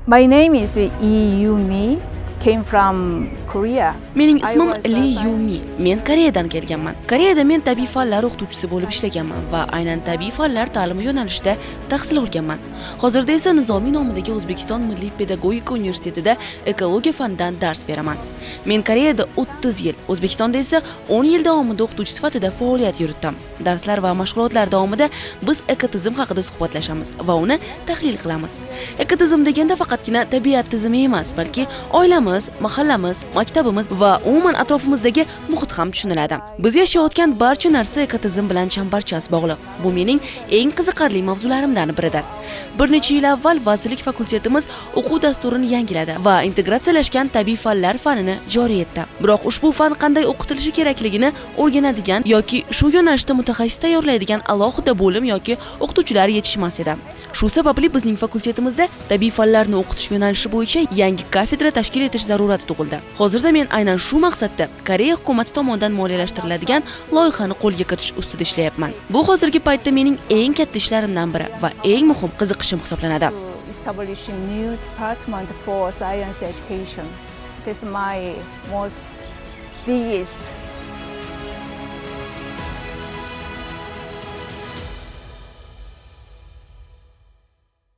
My name is Lee Yumi, came from Korea. Mening I ismim was a Lee science- Yumi. Men Koreyadan kelganman. Koreyada men tabiiy fanlar o'qituvchisi bo'lib ishlaganman va aynan tabiiy fanlar ta'limi yo'nalishida tahsil olganman. Hozirda esa Nizomiy nomidagi O'zbekiston Milliy pedagogika universitetida ekologiya fanidan dars beraman. Men Koreyada 30 yil, O'zbekistonda esa 10 yil davomida o'qituvchi sifatida faoliyat yuritdim. Darslar va mashg'ulotlar davomida biz ekotizim haqida suhbatlashamiz va uni tahlil qilamiz. Ekotizim deganda faqatgina tabiat tizimi emas, balki oilamiz, mahallamiz, maktabimiz va umuman atrofimizdagi muhit ham tushuniladi. Biz yashayotgan barcha narsa ekotizim bilan chambarchas bog'liq. Bu mening eng qiziqarli mavzularimdan biridir. Bir necha yil avval vazirlik fakultetimiz o'quv dasturini yangiladi va integratsiyalashgan tabiiy fanlar fanini joriy etdi. Biroq ushbu fan qanday o'qitilishi kerakligini o'rganadigan yoki shu yo'nalishda mutaxassis tayyorlaydigan alohida bo'lim yoki o'qituvchilar yetishmas edi. Shu sababli bizning fakultetimizda tabiiy fanlarni o'qitish yo'nalishi bo'yicha yangi kafedra tashkil etish zarurati tug'ildi. Hozirda men aynan shu maqsadda Koreya hukumati tomonidan moliyalashtiriladigan loyihani qo'lga kiritish ustida ishlayapman. Bu hozirgi paytda mening eng katta ishlarimdan biri va eng muhim qiziqishim hisoblanadi. To establish a new department for science education. This is my most biggest